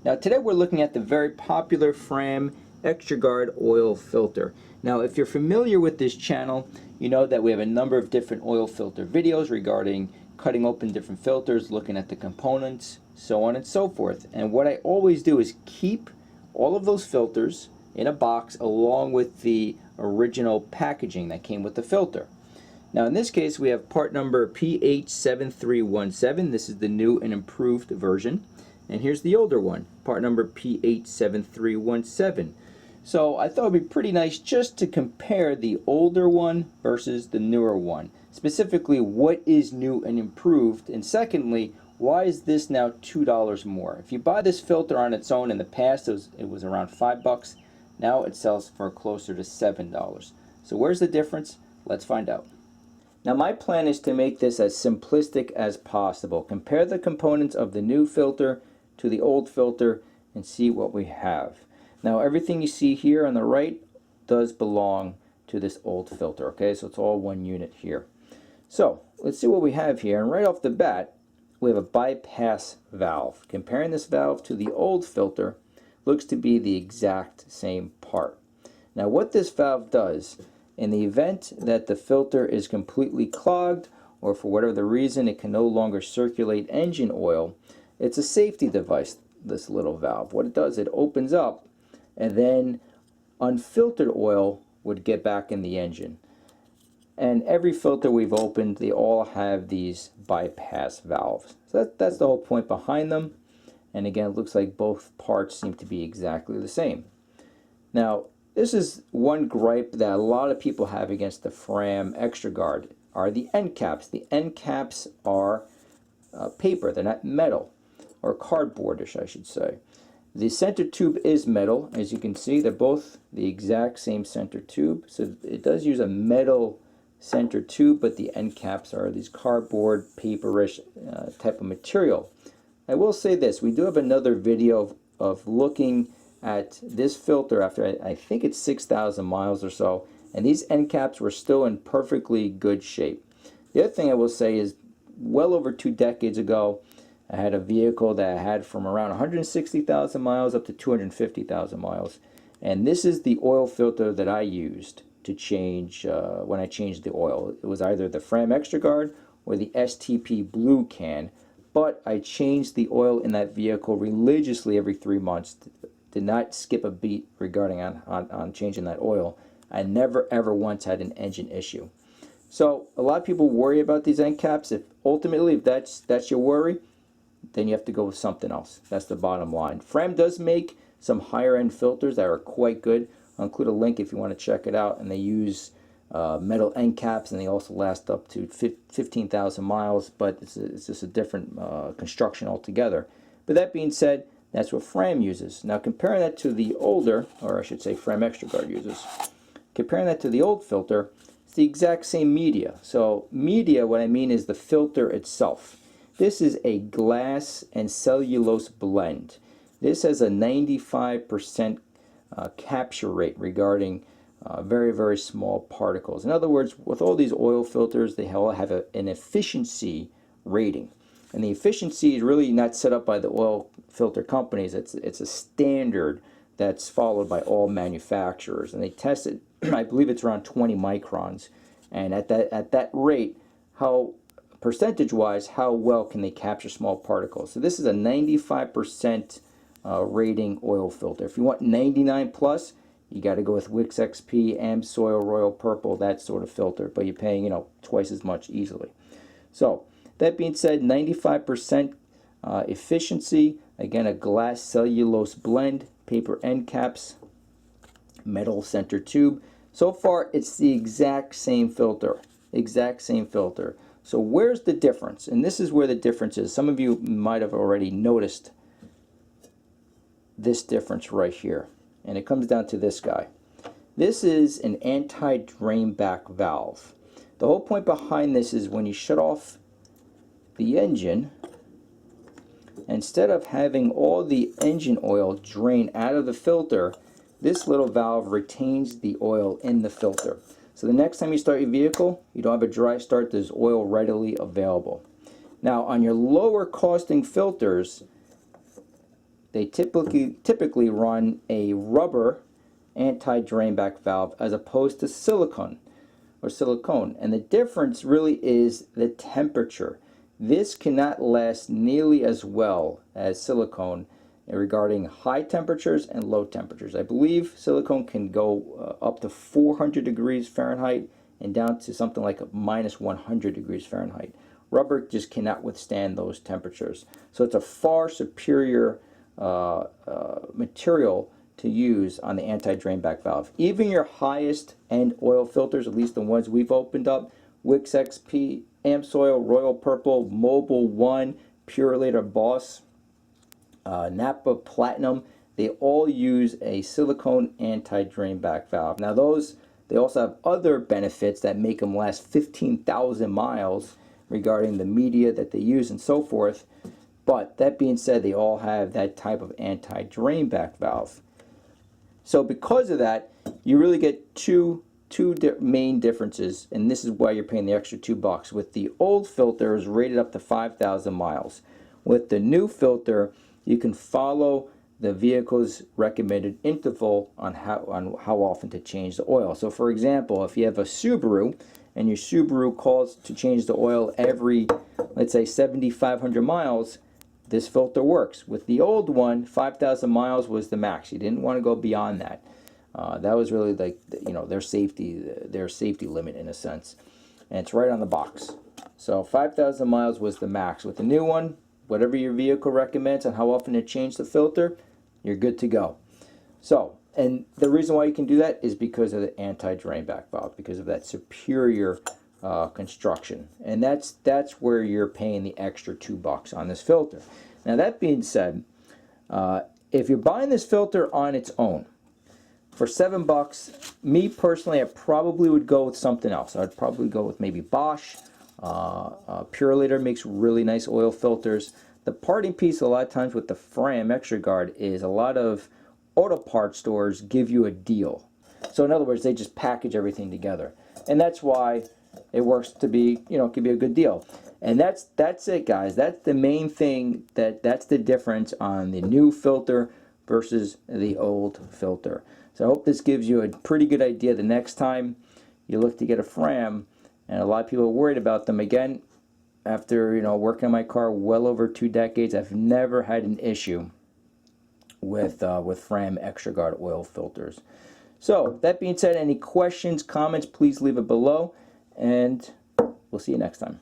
Now today we're looking at the very popular Fram Extra Guard oil filter. Now if you're familiar with this channel, you know that we have a number of different oil filter videos regarding cutting open different filters, looking at the components, so on and so forth. And what I always do is keep all of those filters in a box along with the original packaging that came with the filter. Now in this case we have part number PH7317. This is the new and improved version. And here's the older one, part number PH7317. So I thought it would be pretty nice just to compare the older one versus the newer one. Specifically, what is new and improved? And secondly, why is this now $2 more? If you buy this filter on its own, in the past it was around $5. Now it sells for closer to $7. So where's the difference? Let's find out. Now my plan is to make this as simplistic as possible. Compare the components of the new filter to the old filter and see what we have. Now everything you see here on the right does belong to this old filter, okay? So it's all one unit here. So let's see what we have here, and right off the bat we have a bypass valve. Comparing this valve to the old filter, looks to be the exact same part. Now what this valve does, in the event that the filter is completely clogged or for whatever the reason it can no longer circulate engine oil, it's a safety device, this little valve. What it does, it opens up and then unfiltered oil would get back in the engine. And every filter we've opened, they all have these bypass valves. So that's the whole point behind them. And again, it looks like both parts seem to be exactly the same. Now, this is one gripe that a lot of people have against the Fram Extra Guard, are the end caps. The end caps are paper, they're not metal, or cardboardish I should say. The center tube is metal. As you can see, they're both the exact same center tube. So it does use a metal center tube, but the end caps are these cardboard, paperish type of material. I will say this, we do have another video of looking at this filter after I think it's 6,000 miles or so, and these end caps were still in perfectly good shape. The other thing I will say is, well over 2 decades ago, I had a vehicle that I had from around 160,000 miles up to 250,000 miles, and this is the oil filter that I used to change when I changed the oil. It was either the Fram Extra Guard or the STP blue can, but I changed the oil in that vehicle religiously every 3 months. Did not skip a beat regarding on changing that oil. I never ever once had an engine issue. So a lot of people worry about these end caps. If that's your worry, then you have to go with something else. That's the bottom line. Fram does make some higher end filters that are quite good. I'll include a link if you want to check it out. And they use metal end caps, and they also last up to 15,000 miles, but it's just a different construction altogether. But that being said, that's what Fram uses. Now comparing that to the older, or I should say Fram Extra Guard uses, comparing that to the old filter, it's the exact same media. So media, what I mean is the filter itself. This is a glass and cellulose blend. This has a 95% capture rate regarding very, very small particles. In other words, with all these oil filters, they all have an efficiency rating. And the efficiency is really not set up by the oil filter companies. It's a standard that's followed by all manufacturers. And they test it, I believe it's around 20 microns. And at that rate, how percentage-wise, how well can they capture small particles? So this is a 95% rating oil filter. If you want 99 plus, you got to go with Wix XP, AmSoil, Royal Purple, that sort of filter. But you're paying, twice as much easily. So that being said, 95% efficiency. Again, a glass cellulose blend, paper end caps, metal center tube. So far, it's the exact same filter. Exact same filter. So where's the difference? And this is where the difference is. Some of you might have already noticed this difference right here. And it comes down to this guy. This is an anti-drain back valve. The whole point behind this is when you shut off the engine, instead of having all the engine oil drain out of the filter, this little valve retains the oil in the filter. So the next time you start your vehicle, you don't have a dry start, there's oil readily available. Now on your lower costing filters, they typically run a rubber anti-drain back valve as opposed to silicone. And the difference really is the temperature. This cannot last nearly as well as silicone regarding high temperatures and low temperatures. I believe silicone can go up to 400 degrees Fahrenheit and down to something like minus 100 degrees Fahrenheit. Rubber just cannot withstand those temperatures. So it's a far superior material to use on the anti-drain back valve. Even your highest end oil filters, at least the ones we've opened up, Wix XP, Amsoil, Royal Purple, Mobil 1, Purelator Boss, Napa Platinum, they all use a silicone anti-drain back valve. Now they also have other benefits that make them last 15,000 miles regarding the media that they use and so forth. But that being said, they all have that type of anti-drain back valve. So because of that, you really get two main differences, and this is why you're paying the extra $2. With the old filter, is rated up to 5,000 miles. With the new filter, you can follow the vehicle's recommended interval on how often to change the oil. So for example, if you have a Subaru and your Subaru calls to change the oil every, let's say, 7,500 miles, this filter works. With the old one, 5,000 miles was the max. You didn't want to go beyond that. That was really like, you know, their safety limit in a sense. And it's right on the box. So 5,000 miles was the max. With the new one, whatever your vehicle recommends on how often to change the filter, you're good to go. So, and the reason why you can do that is because of the anti-drain back valve, because of that superior construction. And that's where you're paying the extra $2 on this filter. Now that being said, if you're buying this filter on its own for $7, me personally, I probably would go with something else. I'd probably go with maybe Bosch. Purelator makes really nice oil filters. The parting piece a lot of times with the Fram Extra Guard is a lot of auto parts stores give you a deal. So in other words, they just package everything together, and that's why it works to be, you know, it can be a good deal. And that's it, guys. That's the main thing. That's the difference on the new filter versus the old filter. So I hope this gives you a pretty good idea the next time you look to get a Fram. And a lot of people are worried about them. Again, after, you know, working on my car well over 2 decades, I've never had an issue with Fram Extra Guard oil filters. So that being said, any questions, comments, please leave it below, and we'll see you next time.